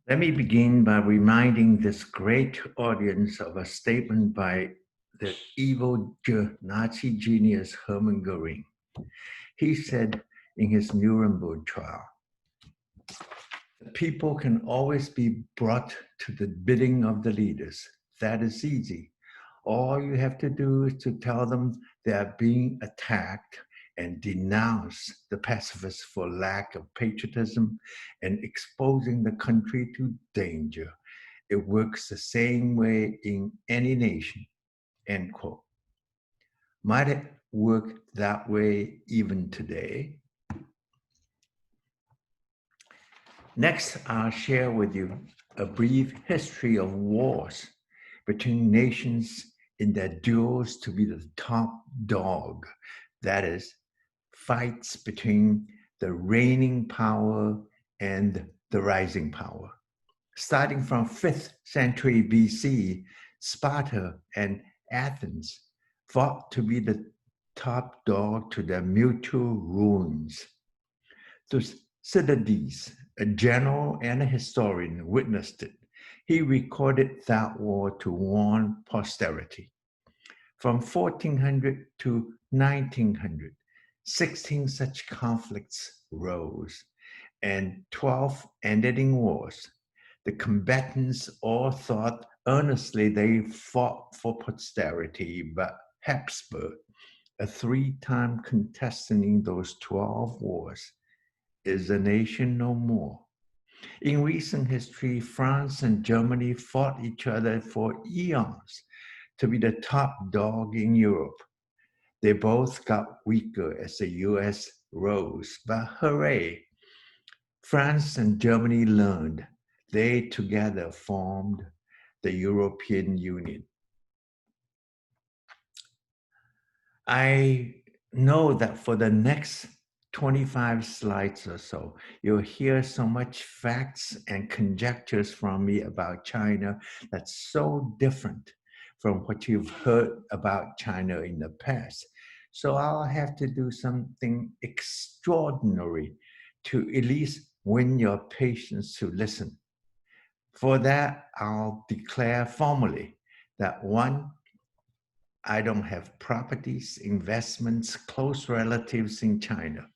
Let me begin by reminding this great audience of a statement by the evil Nazi genius Hermann Goering. He said in his Nuremberg trial, "The people can always be brought to the bidding of the leaders. That is easy. All you have to do is to tell them they are being attacked and denounce the pacifists for lack of patriotism and exposing the country to danger. It works the same way in any nation," end quote. Might it work that way even today? Next, I'll share with you a brief history of wars between nations in their duels to be the top dog. That is, fights between the reigning power and the rising power. Starting from 5th century BC, Sparta and Athens fought to be the top dog to their mutual ruins. Thucydides, a general and a historian, witnessed it. He recorded that war to warn posterity. From 1400 to 1900, 16 such conflicts rose, and 12 ended in wars. The combatants all thought earnestly they fought for posterity, but Habsburg, a three-time contestant in those 12 wars, is a nation no more. In recent history, France and Germany fought each other for eons to be the top dog in Europe. They both got weaker as the US rose, but hooray! France and Germany learned. They together formed the European Union. I know that for the next 25 slides or so, you'll hear so much facts and conjectures from me about China that's so different from what you've heard about China in the past. So I'll have to do something extraordinary to at least win your patience to listen. For that, I'll declare formally that one, I don't have properties, investments, close relatives in China.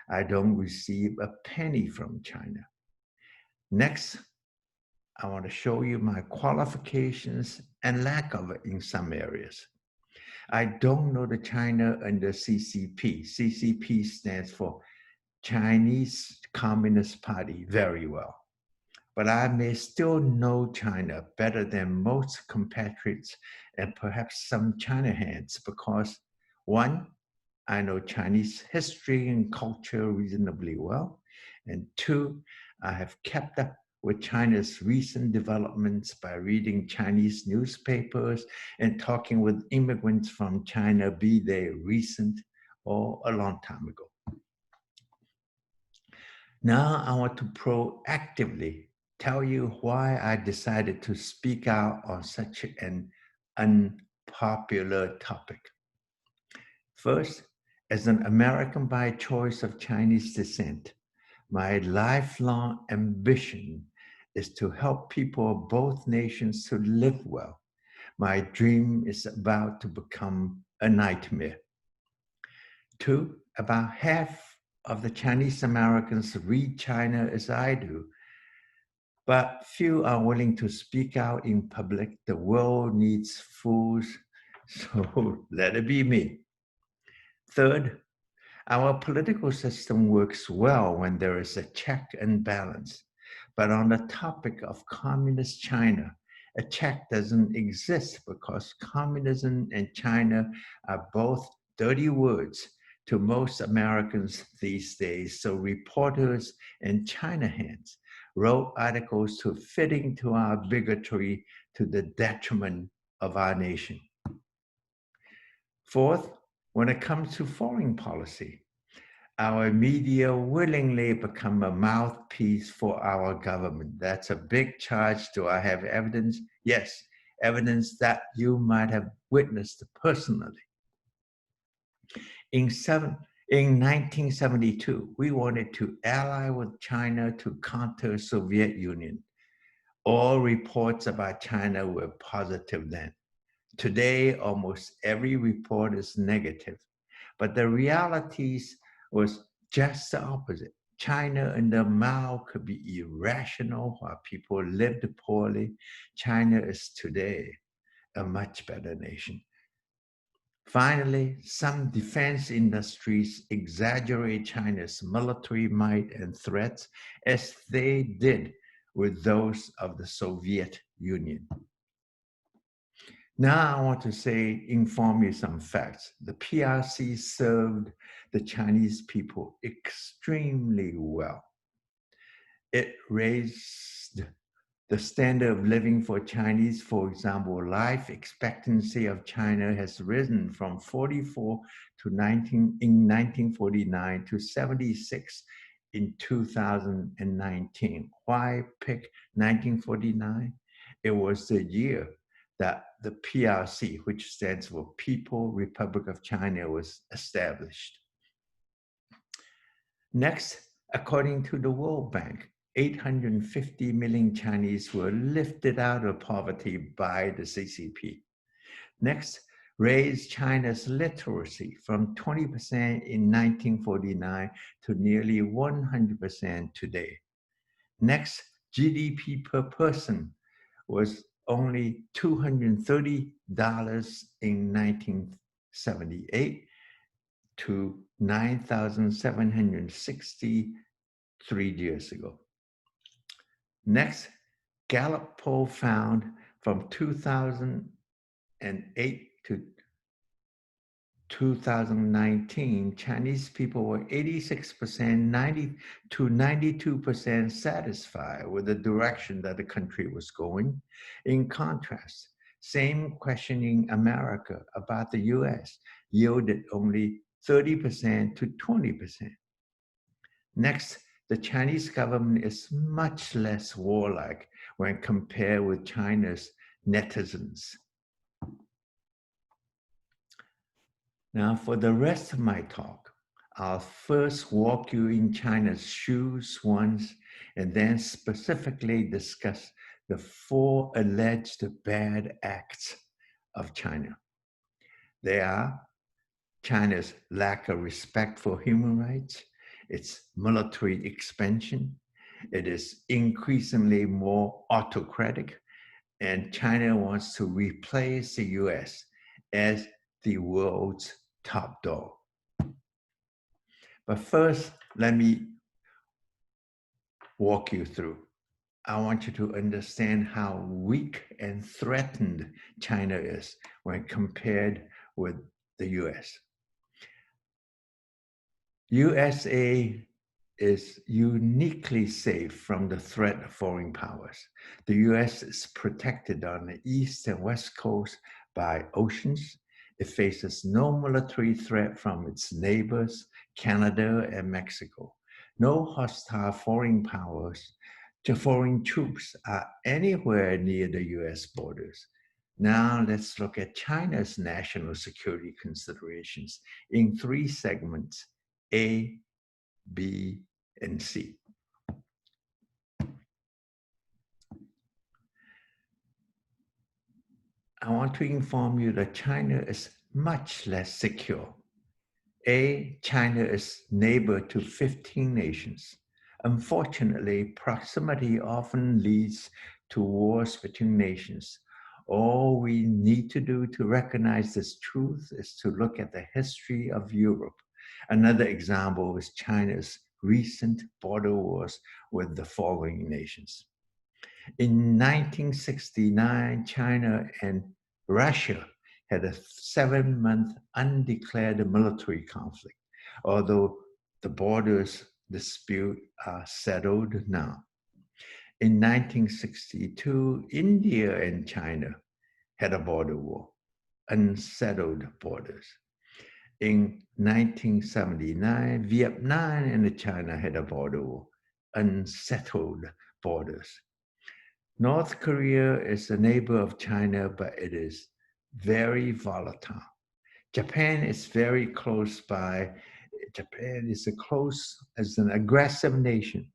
I don't receive a penny from China. Next, I want to show you my qualifications and lack of it in some areas. I don't know the China and the CCP. CCP stands for Chinese Communist Party very well. But I may still know China better than most compatriots and perhaps some China hands because one, I know Chinese history and culture reasonably well, and two, I have kept up with China's recent developments by reading Chinese newspapers and talking with immigrants from China, be they recent or a long time ago. Now I want to proactively tell you why I decided to speak out on such an unpopular topic. First, as an American by choice of Chinese descent, my lifelong ambition is to help people of both nations to live well. My dream is about to become a nightmare. Two, about half of the Chinese Americans read China as I do, but few are willing to speak out in public. The world needs fools, so let it be me. Third, our political system works well when there is a check and balance. But on the topic of communist China, a check doesn't exist because communism and China are both dirty words to most Americans these days. So reporters and China hands wrote articles to fit into our bigotry to the detriment of our nation. Fourth, when it comes to foreign policy, our media willingly become a mouthpiece for our government. That's a big charge. Do I have evidence? Yes, evidence that you might have witnessed personally. In 1972, we wanted to ally with China to counter Soviet Union. All reports about China were positive then. Today, almost every report is negative. But the realities was just the opposite. China under Mao could be irrational while people lived poorly. China is today a much better nation. Finally, some defense industries exaggerate China's military might and threats as they did with those of the Soviet Union. Now I want to inform you some facts. The PRC served the Chinese people extremely well. It raised the standard of living for Chinese. For example, life expectancy of China has risen from 44 in 1949 to 76 in 2019. Why pick 1949? It was the year that the PRC, which stands for People Republic of China, was established. Next, according to the World Bank, 850 million Chinese were lifted out of poverty by the CCP. Next, raised China's literacy from 20% in 1949 to nearly 100% today. Next, GDP per person was only $230 in 1978 to 9,763 years ago. Next, Gallup poll found from 2008 to 2019, Chinese people were 86% to 92% satisfied with the direction that the country was going. In contrast, same questioning America about the US yielded only 30% to 20%. Next, the Chinese government is much less warlike when compared with China's netizens. Now, for the rest of my talk, I'll first walk you in China's shoes once, and then specifically discuss the 4 alleged bad acts of China. They are China's lack of respect for human rights, its military expansion, it is increasingly more autocratic, and China wants to replace the US as the world's top dog. But first, let me walk you through. I want you to understand how weak and threatened China is when compared with the US. USA is uniquely safe from the threat of foreign powers. The US is protected on the east and west coast by oceans. It faces no military threat from its neighbors, Canada and Mexico. No hostile foreign powers to foreign troops are anywhere near the US borders. Now let's look at China's national security considerations in 3 segments: A, B, and C. I want to inform you that China is much less secure. A, China is neighbor to 15 nations. Unfortunately, proximity often leads to wars between nations. All we need to do to recognize this truth is to look at the history of Europe. Another example is China's recent border wars with the following nations. In 1969, China and Russia had a 7-month undeclared military conflict, although the borders dispute are settled now. In 1962, India and China had a border war, unsettled borders. In 1979, Vietnam and China had a border war, unsettled borders. North Korea is a neighbor of China, but it is very volatile. Japan is very close by. Japan is as an aggressive nation.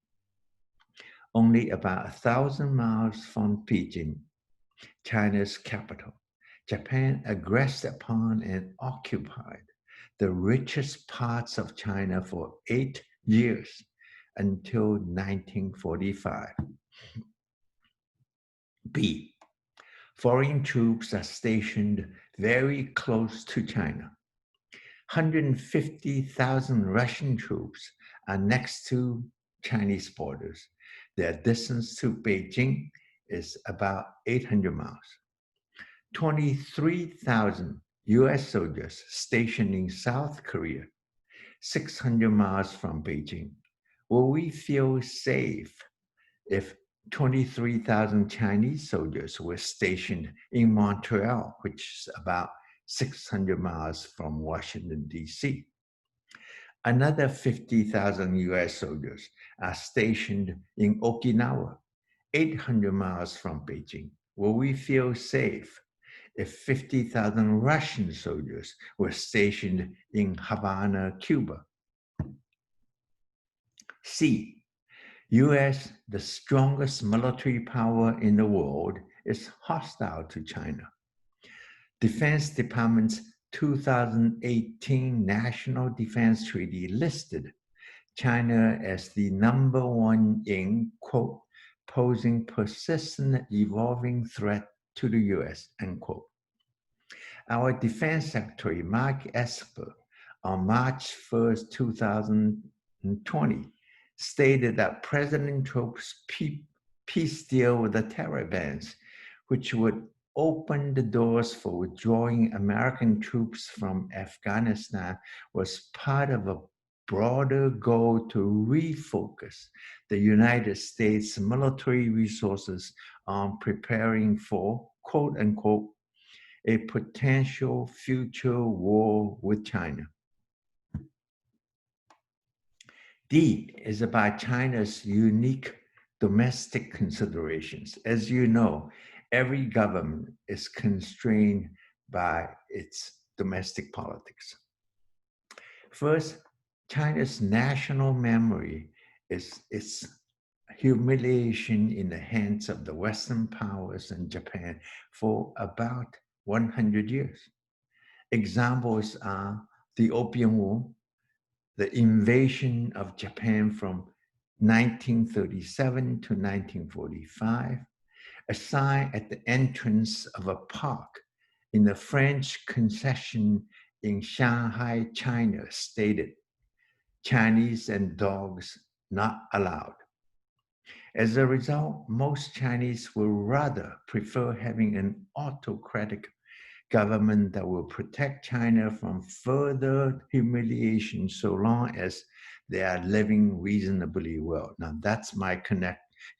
only about 1,000 miles from Beijing, China's capital. Japan aggressed upon and occupied the richest parts of China for 8 years until 1945. B. Foreign troops are stationed very close to China. 150,000 Russian troops are next to Chinese borders. Their distance to Beijing is about 800 miles. 23,000 US soldiers stationed in South Korea, 600 miles from Beijing. Will we feel safe if 23,000 Chinese soldiers were stationed in Montreal, which is about 600 miles from Washington, D.C.? Another 50,000 US soldiers are stationed in Okinawa, 800 miles from Beijing. Will we feel safe if 50,000 Russian soldiers were stationed in Havana, Cuba? C. US, the strongest military power in the world, is hostile to China. Defense Department's 2018 National Defense Treaty listed China as the #1 in, quote, posing persistent evolving threat to the US, end quote. Our Defense Secretary, Mark Esper, on March 1st, 2020, stated that President Trump's peace deal with the Taliban, which would open the doors for withdrawing American troops from Afghanistan, was part of a broader goal to refocus the United States military resources on preparing for, quote unquote, a potential future war with China. D is about China's unique domestic considerations. As you know, every government is constrained by its domestic politics. First, China's national memory is its humiliation in the hands of the Western powers and Japan for about 100 years. Examples are the Opium War, the invasion of Japan from 1937 to 1945, a sign at the entrance of a park in the French concession in Shanghai, China, stated, "Chinese and dogs not allowed." As a result, most Chinese will rather prefer having an autocratic government that will protect China from further humiliation so long as they are living reasonably well. Now, that's my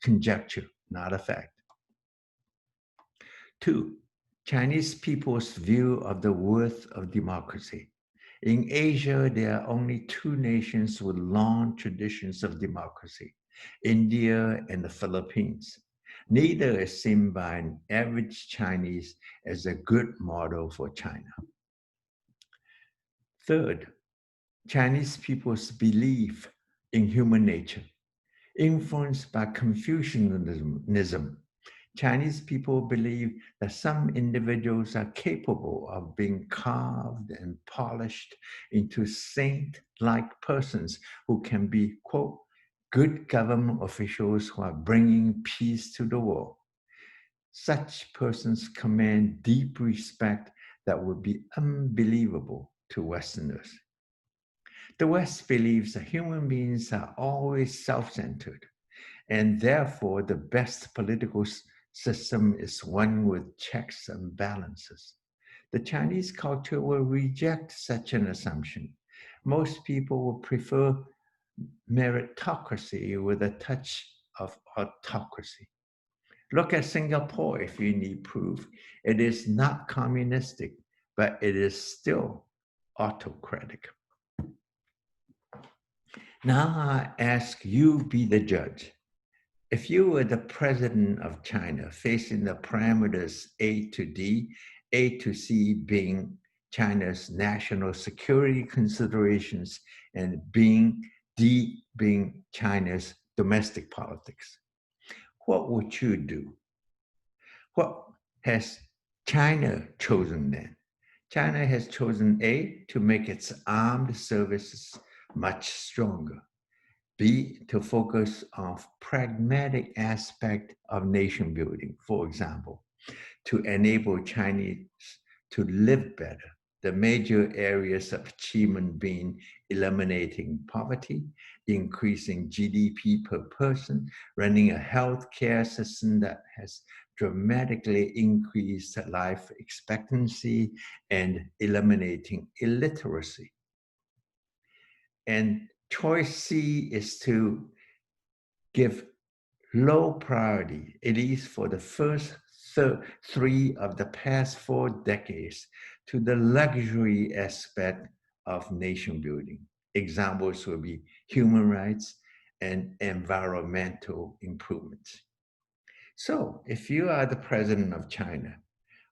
conjecture, not a fact. 2, Chinese people's view of the worth of democracy. In Asia, there are only 2 nations with long traditions of democracy, India and the Philippines. Neither is seen by an average Chinese as a good model for China. Third, Chinese people's belief in human nature. Influenced by Confucianism, Chinese people believe that some individuals are capable of being carved and polished into saint-like persons who can be, quote, good government officials who are bringing peace to the world. Such persons command deep respect that would be unbelievable to Westerners. The West believes that human beings are always self-centered, and therefore the best political system is one with checks and balances. The Chinese culture will reject such an assumption. Most people will prefer meritocracy with a touch of autocracy. Look at Singapore if you need proof. It is not communistic, but it is still autocratic. Now I ask you be the judge. If you were the president of China facing the parameters A to D, A to C being China's national security considerations and D being China's domestic politics, what would you do? What has China chosen then? China has chosen A, to make its armed services much stronger. B, to focus on pragmatic aspect of nation building. For example, to enable Chinese to live better. The major areas of achievement being eliminating poverty, increasing GDP per person, running a healthcare system that has dramatically increased life expectancy, and eliminating illiteracy. And choice C is to give low priority, at least for the first three of the past 4 decades, to the luxury aspect of nation building. Examples will be human rights and environmental improvements. So if you are the president of China,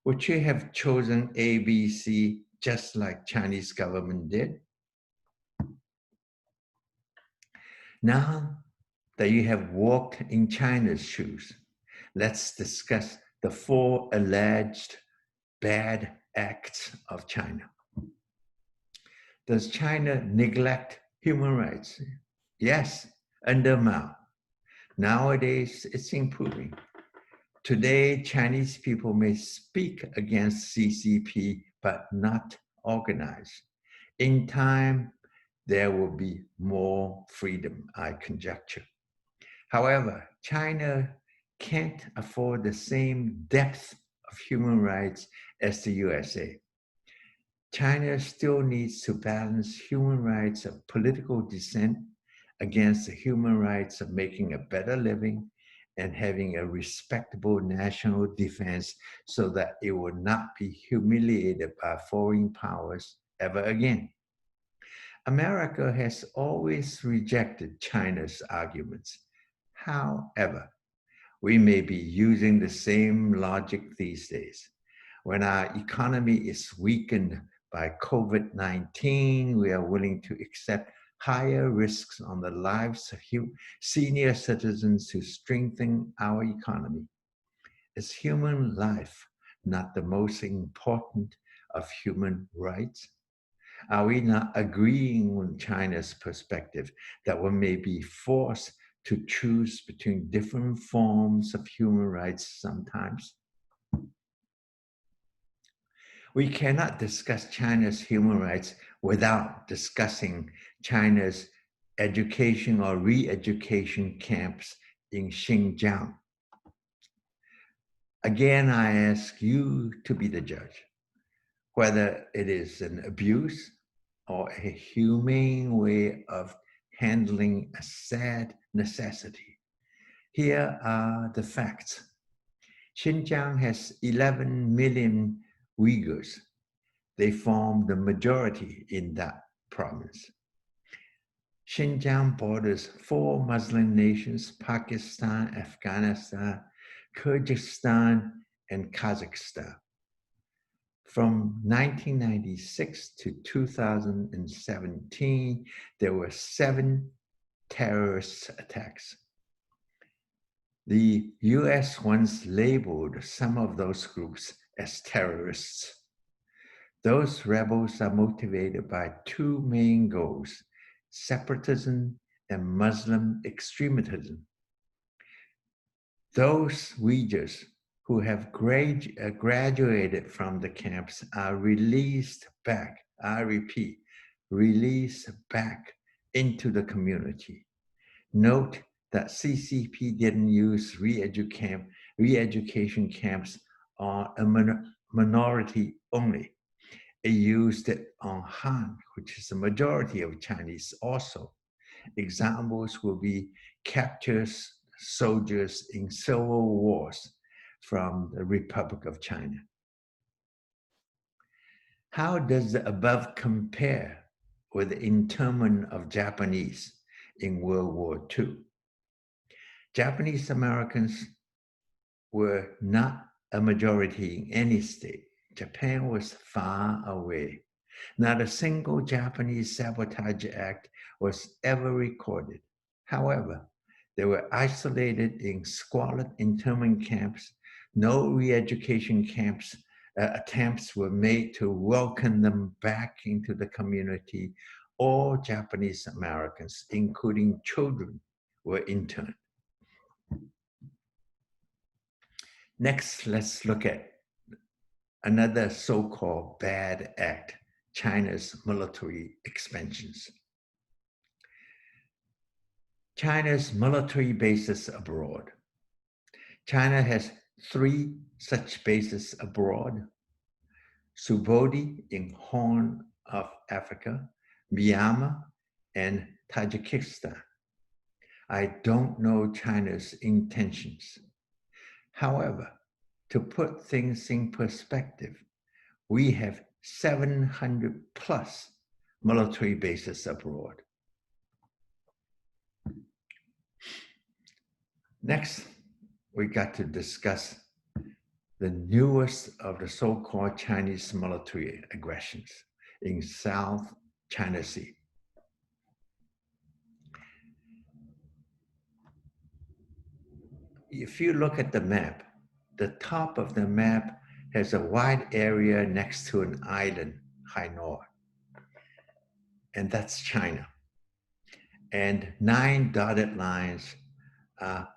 would you have chosen ABC just like Chinese government did? Now that you have walked in China's shoes, let's discuss the 4 alleged bad acts of China. Does China neglect human rights? Yes, under Mao. Nowadays, it's improving. Today, Chinese people may speak against CCP, but not organize. In time, there will be more freedom, I conjecture. However, China can't afford the same depth of human rights as the USA. China still needs to balance human rights of political dissent against the human rights of making a better living and having a respectable national defense so that it will not be humiliated by foreign powers ever again. America has always rejected China's arguments. However, we may be using the same logic these days. When our economy is weakened by COVID-19, we are willing to accept higher risks on the lives of senior citizens to strengthen our economy. Is human life not the most important of human rights? Are we not agreeing with China's perspective that we may be forced to choose between different forms of human rights sometimes? We cannot discuss China's human rights without discussing China's education or re-education camps in Xinjiang. Again, I ask you to be the judge, whether it is an abuse or a humane way of handling a sad necessity. Here are the facts. Xinjiang has 11 million Uyghurs. They form the majority in that province. Xinjiang borders 4 Muslim nations: Pakistan, Afghanistan, Kyrgyzstan, and Kazakhstan. From 1996 to 2017, there were 7 terrorist attacks. The US once labeled some of those groups as terrorists. Those rebels are motivated by 2 main goals: separatism and Muslim extremism. Those Uyghurs who have graduated from the camps are released back, I repeat, released back into the community. Note that CCP didn't use re-education camps on a minority only. It used it on Han, which is the majority of Chinese also. Examples will be captured soldiers in civil wars from the Republic of China. How does the above compare with the internment of Japanese in World War II? Japanese Americans were not a majority in any state. Japan was far away. Not a single Japanese sabotage act was ever recorded. However, They were isolated in squalid internment camps. No re-education camps attempts were made to welcome them back into the community. All Japanese Americans, including children, were interned. Next, let's look at another so-called bad act, China's military expansions. China's military bases abroad. China has 3 such bases abroad: Subodi in Horn of Africa, Myanmar, and Tajikistan. I don't know China's intentions. However, to put things in perspective, we have 700 plus military bases abroad. Next, we got to discuss the newest of the so-called Chinese military aggressions in South China Sea. If you look at the map, the top of the map has a wide area next to an island, Hainan, and that's China. And 9 dotted lines are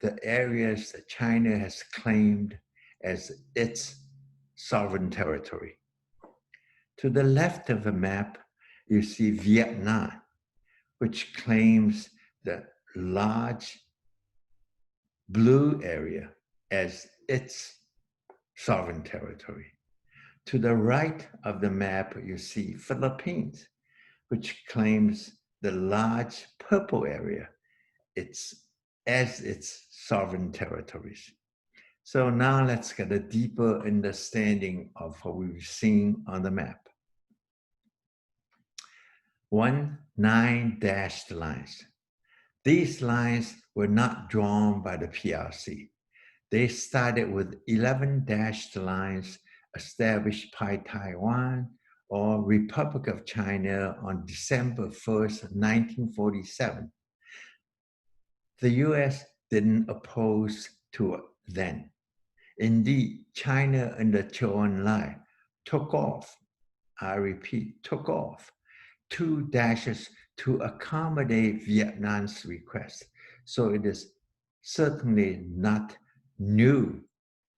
the areas that China has claimed as its sovereign territory. To the left of the map, you see Vietnam, which claims the large blue area as its sovereign territory. To the right of the map, you see Philippines, which claims the large purple area as its sovereign territories. So now let's get a deeper understanding of what we've seen on the map. 9 dashed lines. These lines were not drawn by the PRC. They started with 11 dashed lines established by Taiwan or Republic of China on December 1st, 1947. The US didn't oppose to it then. Indeed, China under Zhou Enlai took off, I repeat, took off 2 dashes to accommodate Vietnam's request. So it is certainly not new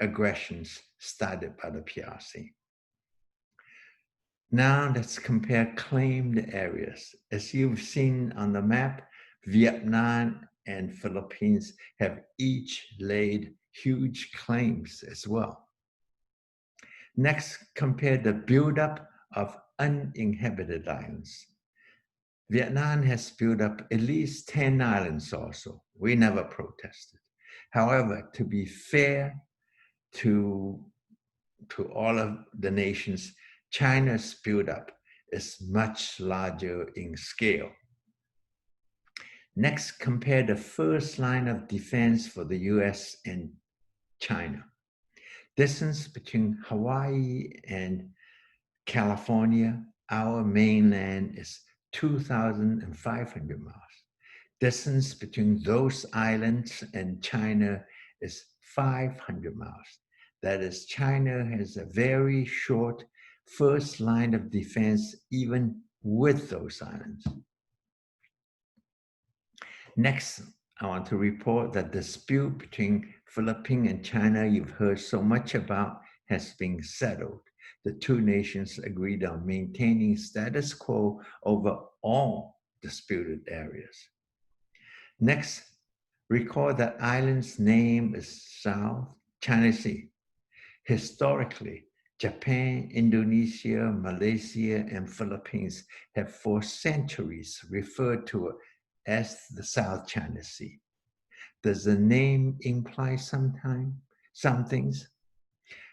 aggressions started by the PRC. Now let's compare claimed areas. As you've seen on the map, Vietnam and Philippines have each laid huge claims as well. Next, compare the buildup of uninhabited islands. Vietnam has built up at least 10 islands also. We never protested. However, to be fair to all of the nations, China's buildup is much larger in scale. Next, compare the first line of defense for the US and China. Distance between Hawaii and California, our mainland, is 2,500 miles. Distance between those islands and China is 500 miles. That is, China has a very short first line of defense even with those islands. Next, I want to report that the dispute between Philippines and China you've heard so much about has been settled. The 2 nations agreed on maintaining status quo over all disputed areas. Next, recall that island's name is South China Sea. Historically, Japan, Indonesia, Malaysia, and Philippines have for centuries referred to it as the South China Sea. Does the name imply some things?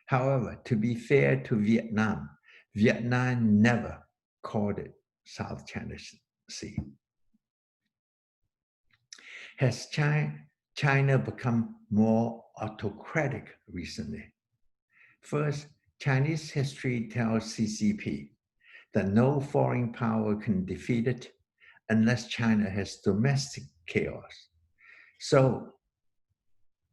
However, to be fair to Vietnam, Vietnam never called it South China Sea. Has China become more autocratic recently? First, Chinese history tells CCP that no foreign power can defeat it unless China has domestic chaos. So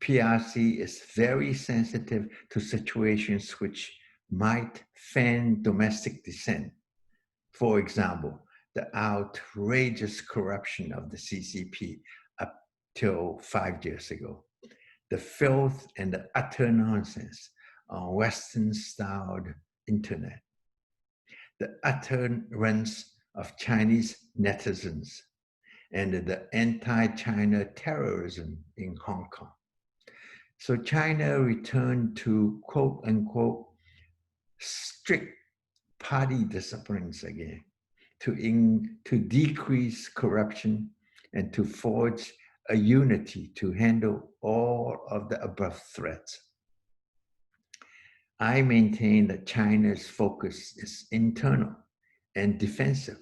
PRC is very sensitive to situations which might fan domestic dissent. For example, the outrageous corruption of the CCP up till 5 years ago, the filth and the utter nonsense on Western-styled internet, the utterance of Chinese netizens, and the anti-China terrorism in Hong Kong. So China returned to quote unquote strict party disciplines again, to decrease corruption and to forge a unity to handle all of the above threats. I maintain that China's focus is internal and defensive.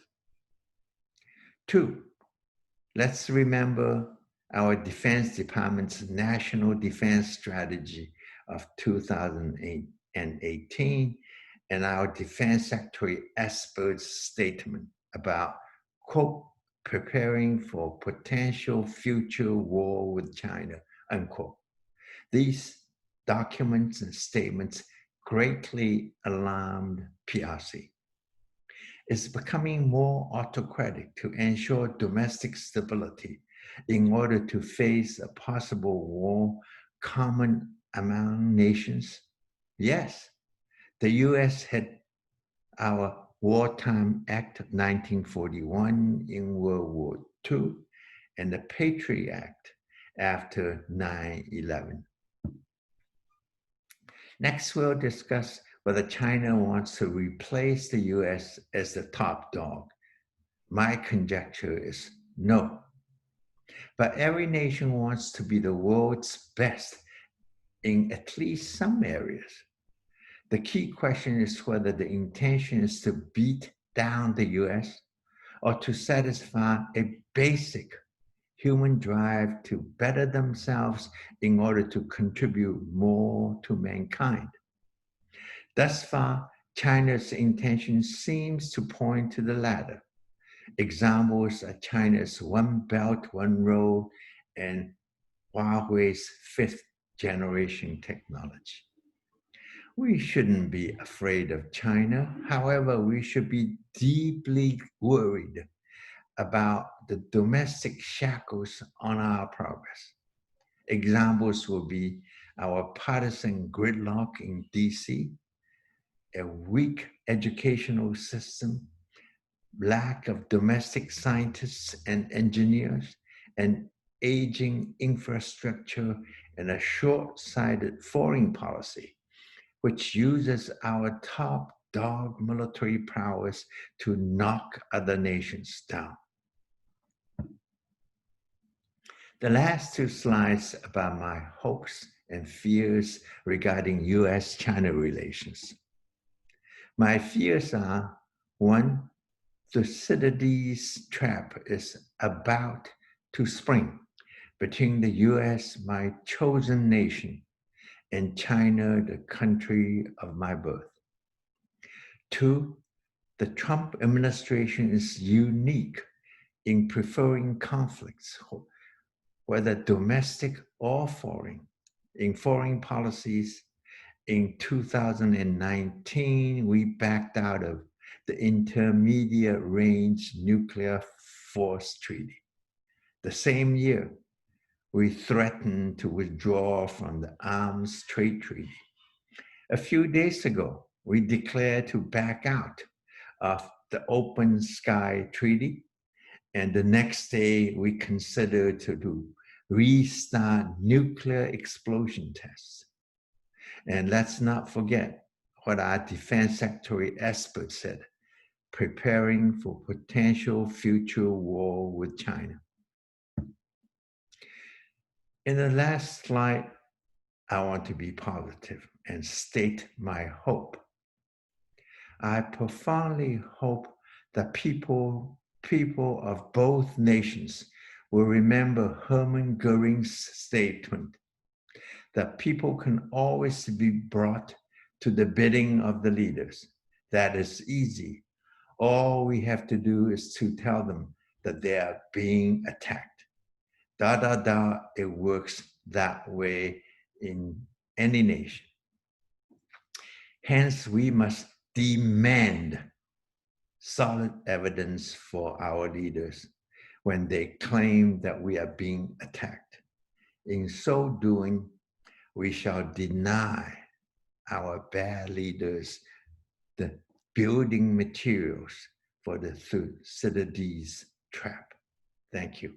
2, let's remember our Defense Department's National Defense Strategy of 2018 and our Defense Secretary expert's statement about, quote, preparing for potential future war with China, unquote. These documents and statements greatly alarmed PRC. It's becoming more autocratic to ensure domestic stability in order to face a possible war common among nations. Yes, the US had our Wartime Act of 1941 in World War II and the Patriot Act after 9/11. Next, we'll discuss whether China wants to replace the US as the top dog. My conjecture is no. But every nation wants to be the world's best in at least some areas. The key question is whether the intention is to beat down the US or to satisfy a basic human drive to better themselves in order to contribute more to mankind. Thus far, China's intention seems to point to the latter. Examples are China's One Belt, One Road, and Huawei's 5th generation technology. We shouldn't be afraid of China. However, we should be deeply worried about the domestic shackles on our progress. Examples will be our partisan gridlock in DC, a weak educational system, lack of domestic scientists and engineers, and aging infrastructure, and a short-sighted foreign policy, which uses our top dog military prowess to knock other nations down. The last 2 slides about my hopes and fears regarding US-China relations. My fears are, 1, Thucydides' trap is about to spring between the US, my chosen nation, and China, the country of my birth. 2, the Trump administration is unique in preferring conflicts, whether domestic or foreign. In foreign policies, in 2019, we backed out of the Intermediate Range Nuclear Force Treaty. The same year, we threatened to withdraw from the Arms Trade Treaty. A few days ago, we declared to back out of the Open Sky Treaty, and the next day, we considered to restart nuclear explosion tests. And let's not forget what our Defense Secretary expert said, preparing for potential future war with China. In the last slide, I want to be positive and state my hope. I profoundly hope that people of both nations will remember Hermann Goering's statement that people can always be brought to the bidding of the leaders. That is easy. All we have to do is to tell them that they are being attacked. Da, da, da, it works that way in any nation. Hence, we must demand solid evidence for our leaders when they claim that we are being attacked. In so doing, we shall deny our bad leaders the building materials for the Thucydides trap. Thank you.